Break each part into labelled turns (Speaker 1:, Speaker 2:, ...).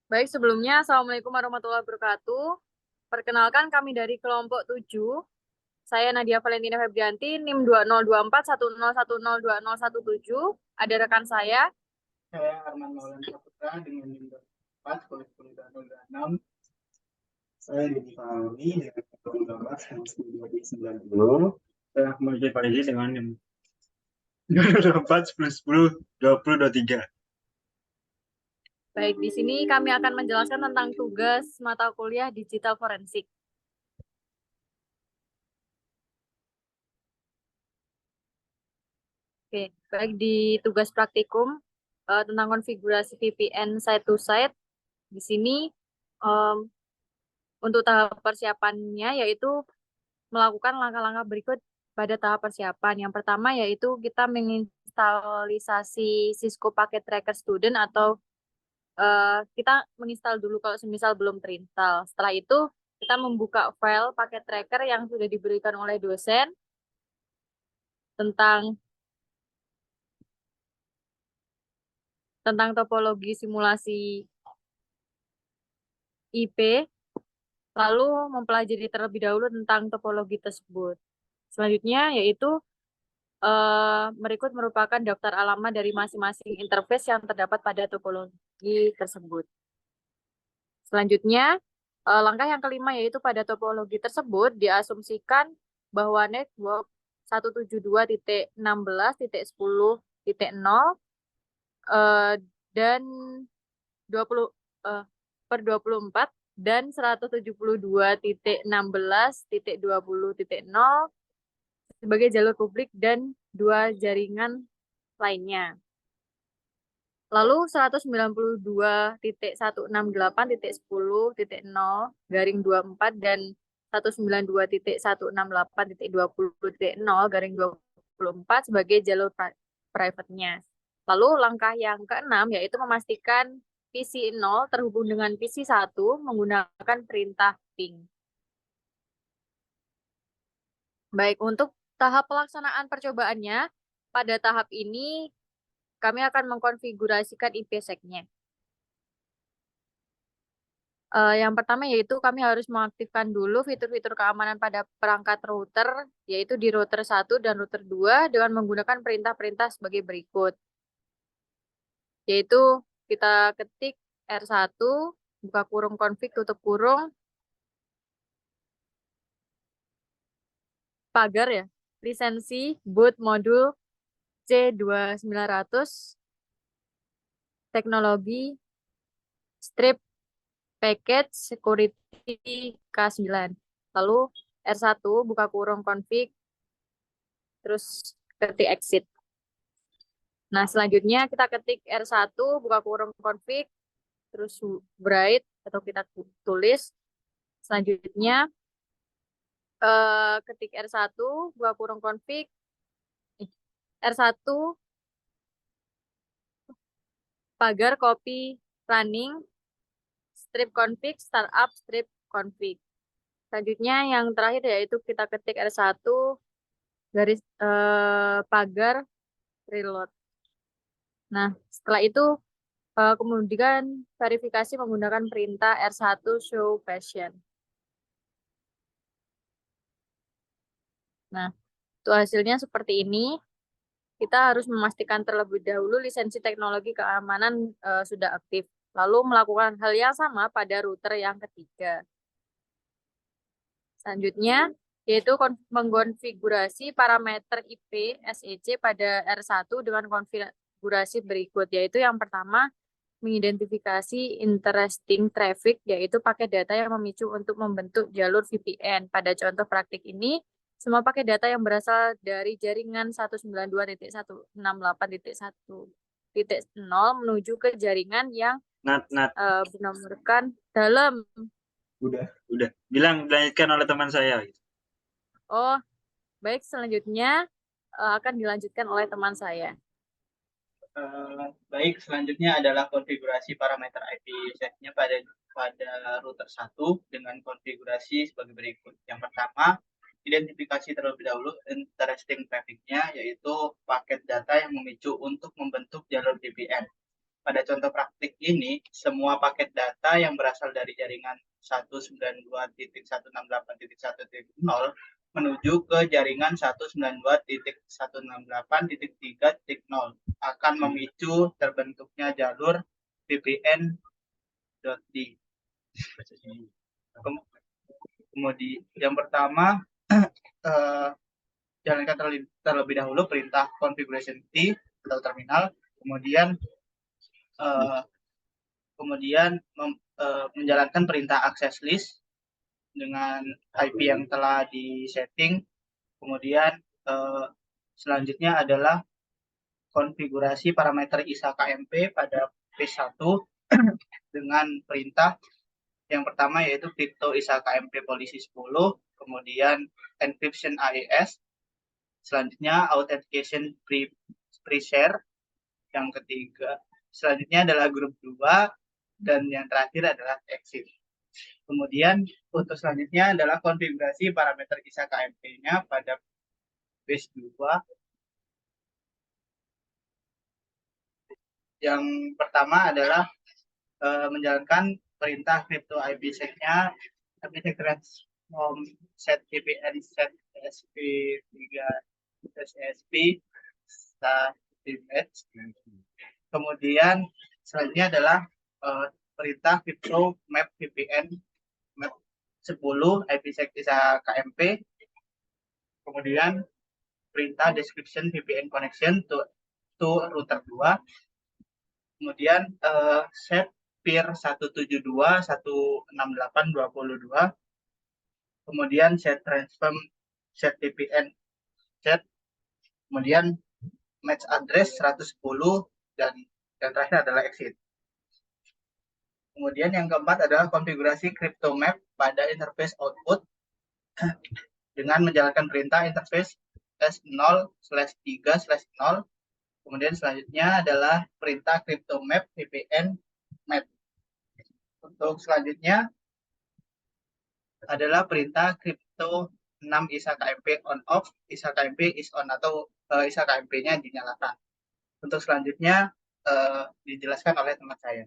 Speaker 1: Baik, sebelumnya Assalamualaikum warahmatullahi wabarakatuh. Perkenalkan kami dari kelompok 7. Saya Nadia Valentina Febrianti, NIM 202410102017. Ada rekan saya.
Speaker 2: Saya Arman Maulana Saputra dengan NIM 4 10102026. Saya Didi Fahmi dengan NIM 2090. Saya Ahmad Farizi dengan NIM 2024 1010 2023.
Speaker 1: Baik, di sini kami akan menjelaskan tentang tugas mata kuliah digital forensik. Oke, baik di tugas praktikum tentang konfigurasi VPN site to site. Di sini em, untuk tahap persiapannya yaitu melakukan langkah-langkah berikut pada tahap persiapan. Yang pertama yaitu kita menginstalisasi Cisco Packet Tracker Student atau kita menginstal dulu kalau semisal belum terinstall. Setelah itu kita membuka file paket tracker yang sudah diberikan oleh dosen tentang tentang topologi simulasi IP, lalu mempelajari terlebih dahulu tentang topologi tersebut. Selanjutnya yaitu berikut merupakan daftar alamat dari masing-masing interface yang terdapat pada topologi tersebut. Selanjutnya, langkah yang kelima yaitu pada topologi tersebut diasumsikan bahwa network 172.16.10.0 eh, dan 20 eh, per 24 dan 172.16.20.0 sebagai jalur publik dan dua jaringan lainnya. Lalu 192.168.10.0 garing 192.168.20.0 garing 24 sebagai jalur private-nya. Lalu langkah yang keenam yaitu memastikan PC 0 terhubung dengan PC 1 menggunakan perintah ping. Baik, untuk tahap pelaksanaan percobaannya, pada tahap ini kami akan mengkonfigurasikan IPsec-nya. Yang pertama yaitu kami harus mengaktifkan dulu fitur-fitur keamanan pada perangkat router, yaitu di router 1 dan router 2 dengan menggunakan perintah-perintah sebagai berikut. Yaitu kita ketik R1, buka kurung config, tutup kurung, pagar ya, lisensi boot modul C2900, teknologi, strip, package, security K9. Lalu R1, buka kurung config, terus ketik exit. Nah, selanjutnya kita ketik R1, buka kurung config, terus write atau kita tulis. Selanjutnya ketik R1, buka kurung config, R1, pagar copy running, strip config, startup, strip config. Selanjutnya yang terakhir yaitu kita ketik R1, garis pagar reload. Nah, setelah itu kemudian verifikasi menggunakan perintah R1 show patient. Nah, itu hasilnya seperti ini. Kita harus memastikan terlebih dahulu lisensi teknologi keamanan sudah aktif. Lalu melakukan hal yang sama pada router yang ketiga. Selanjutnya, yaitu mengkonfigurasi parameter IP SEC pada R1 dengan konfigurasi berikut, yaitu yang pertama, mengidentifikasi interesting traffic, yaitu paket data yang memicu untuk membentuk jalur VPN. Pada contoh praktik ini, semua paket data yang berasal dari jaringan 192.168.1.0 menuju ke jaringan yang
Speaker 2: Nat,
Speaker 1: bernomorkan dalam.
Speaker 2: udah. Dilanjutkan oleh teman saya.
Speaker 1: Oh, baik, selanjutnya akan dilanjutkan oleh teman saya.
Speaker 2: Baik, selanjutnya adalah konfigurasi parameter IP setnya pada router 1 dengan konfigurasi sebagai berikut. Yang pertama, identifikasi terlebih dahulu interesting traffic-nya, yaitu paket data yang memicu untuk membentuk jalur VPN. Pada contoh praktik ini, semua paket data yang berasal dari jaringan 192.168.1.0 menuju ke jaringan 192.168.3.0 akan memicu terbentuknya jalur VPN.D. Kemudian yang pertama, jalankan terlebih dahulu perintah configuration T atau terminal, kemudian menjalankan perintah access list dengan IP yang telah disetting. Kemudian selanjutnya adalah konfigurasi parameter ISA KMP pada P1 dengan perintah yang pertama yaitu crypto ISA KMP polisi 10, kemudian encryption AES, selanjutnya authentication pre-share, yang ketiga selanjutnya adalah grup 2, dan yang terakhir adalah exit. Kemudian untuk selanjutnya adalah konfigurasi parameter ISA KMP-nya pada base 2. Yang pertama adalah menjalankan perintah crypto IPsec-nya, IPsec transform set VPN set SP3 SSP image. Kemudian selanjutnya adalah perintah crypto map VPN map 10 IPsec ISA KMP. Kemudian perintah description VPN connection to router 2. Kemudian set peer 172.168.22. Kemudian set transform set VPN set. Kemudian match address 110, dan yang terakhir adalah exit. Kemudian yang keempat adalah konfigurasi crypto map pada interface output dengan menjalankan perintah interface S0/3/0. Kemudian selanjutnya adalah perintah crypto map VPN map. Untuk selanjutnya adalah perintah crypto 6 ISA KMP on off, ISA KMP is on atau ISA KMP-nya dinyalakan. Untuk selanjutnya dijelaskan oleh teman saya.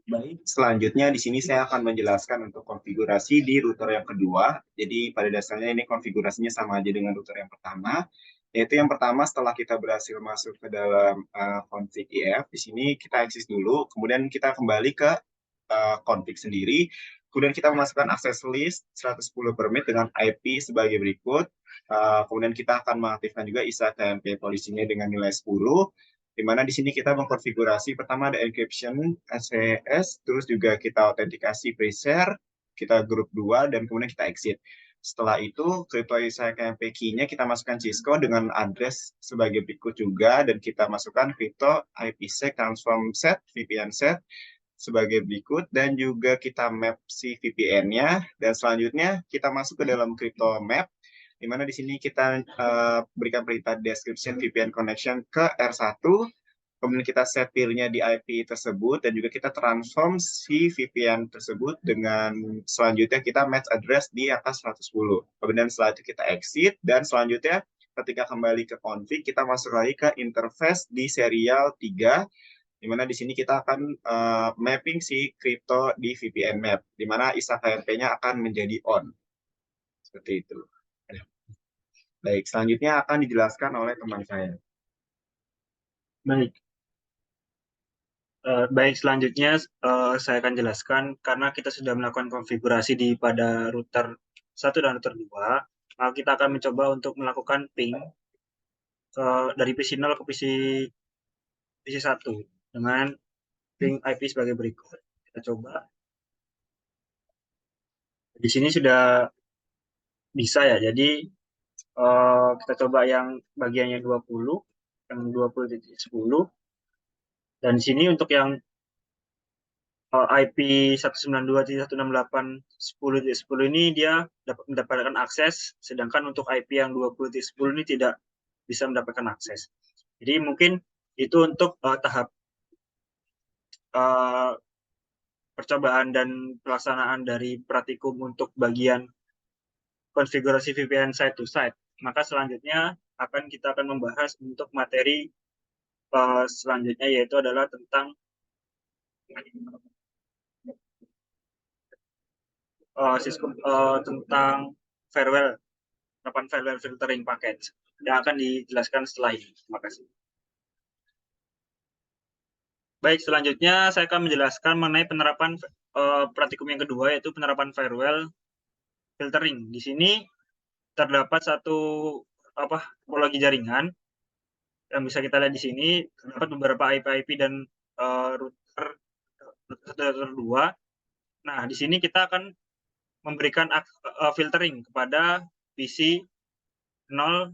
Speaker 3: Baik, selanjutnya di sini saya akan menjelaskan untuk konfigurasi di router yang kedua. Jadi pada dasarnya ini konfigurasinya sama aja dengan router yang pertama. Yaitu yang pertama setelah kita berhasil masuk ke dalam config IF, di sini kita eksis dulu, kemudian kita kembali ke config sendiri. Kemudian kita memasukkan access list 110 permit dengan IP sebagai berikut. Kemudian kita akan mengaktifkan juga ISA KMP polisinya dengan nilai 10. Di mana di sini kita mengkonfigurasi pertama ada encryption SES, terus juga kita autentikasi pre-share, kita grup 2, dan kemudian kita exit. Setelah itu, crypto ISA KMP key-nya kita masukkan Cisco dengan address sebagai berikut juga, dan kita masukkan crypto IPsec transform set, VPN set, sebagai berikut, dan juga kita map si VPN-nya, dan selanjutnya kita masuk ke dalam crypto map, di mana di sini kita berikan perintah description VPN connection ke R1, kemudian kita set peer-nya di IP tersebut, dan juga kita transform si VPN tersebut dengan selanjutnya kita match address di angka 110. Kemudian setelah itu kita exit, dan selanjutnya ketika kembali ke config, kita masuk lagi ke interface di serial 3, di mana di sini kita akan mapping si crypto di VPN map, di mana ISA KMP-nya akan menjadi on. Seperti itu. Baik, selanjutnya akan dijelaskan oleh teman saya.
Speaker 4: Baik. Baik, selanjutnya saya akan jelaskan karena kita sudah melakukan konfigurasi pada router 1 dan router 2, maka kita akan mencoba untuk melakukan ping dari PC0 ke PC1 dengan ping IP sebagai berikut. Kita coba. Di sini sudah bisa ya, jadi kita coba yang bagiannya 20, yang 20.10, dan di sini untuk yang IP 192.168.10.10 ini dia dapat mendapatkan akses, sedangkan untuk IP yang 20.10 ini tidak bisa mendapatkan akses. Jadi mungkin itu untuk tahap percobaan dan pelaksanaan dari praktikum untuk bagian konfigurasi VPN site to site. Maka selanjutnya kita akan membahas untuk materi selanjutnya, yaitu adalah tentang tentang farewell, penerapan farewell filtering package yang akan dijelaskan setelah ini. Terima kasih. Baik, selanjutnya saya akan menjelaskan mengenai penerapan praktikum yang kedua, yaitu penerapan farewell filtering. Di sini terdapat satu topologi jaringan yang bisa kita lihat di sini. Terdapat beberapa IP dan router 2. Nah, di sini kita akan memberikan filtering kepada PC 0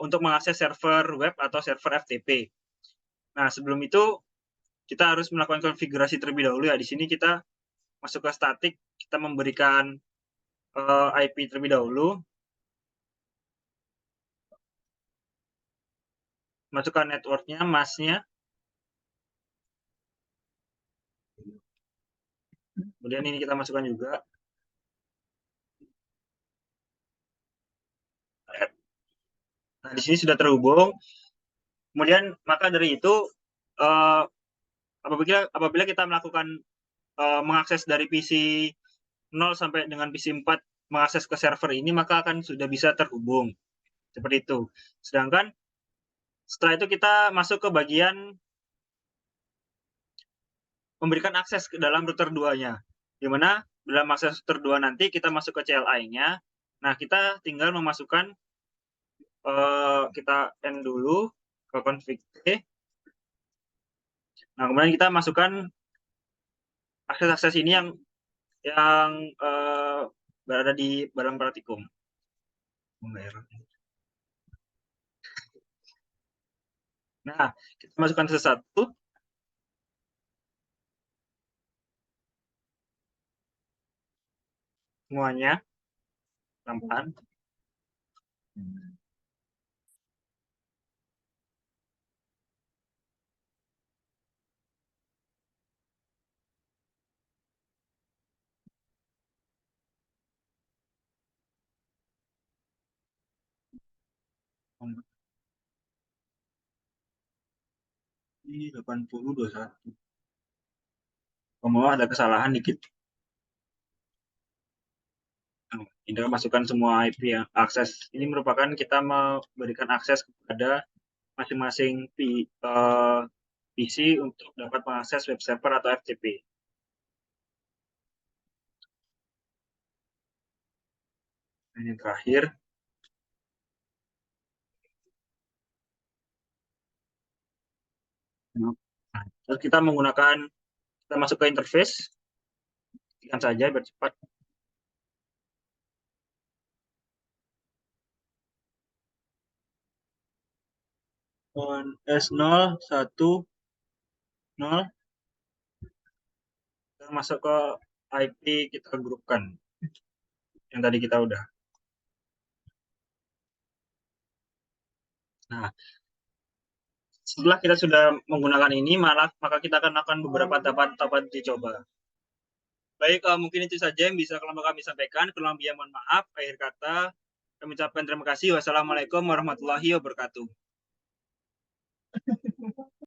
Speaker 4: untuk mengakses server web atau server FTP. Nah, sebelum itu kita harus melakukan konfigurasi terlebih dahulu ya. Di sini kita masuk ke static, kita memberikan IP terlebih dahulu. Masukkan networknya, masknya. Kemudian ini kita masukkan juga. Nah, di sini sudah terhubung. Kemudian maka dari itu apabila kita melakukan mengakses dari PC 0 sampai dengan PC 4 mengakses ke server ini, maka akan sudah bisa terhubung. Seperti itu. Sedangkan setelah itu kita masuk ke bagian memberikan akses ke dalam router 2-nya. Di mana dalam akses router 2 nanti kita masuk ke CLI-nya. Nah, kita tinggal memasukkan kita end dulu ke config T. Nah, kemudian kita masukkan akses-akses ini yang berada di dalam praktikum. Nah, kita masukkan satu-satu. Semuanya pelan-pelan. Ini 8021. Ada kesalahan dikit. Ini masukkan semua IP yang akses. Ini merupakan kita memberikan akses kepada masing-masing PC untuk dapat mengakses web server atau FTP. Ini yang terakhir. Nah, terus kita masuk ke interface. Tekan saja biar cepat. S0, 1, 0. Kita masuk ke IP, kita grupkan. Yang tadi kita udah. Nah, setelah kita sudah menggunakan ini, maka kita akan melakukan beberapa tahapan dicoba. Baik, mungkin itu saja yang bisa kami sampaikan. Kurang lebihnya mohon maaf. Akhir kata, kami ucapkan terima kasih. Wassalamualaikum warahmatullahi wabarakatuh.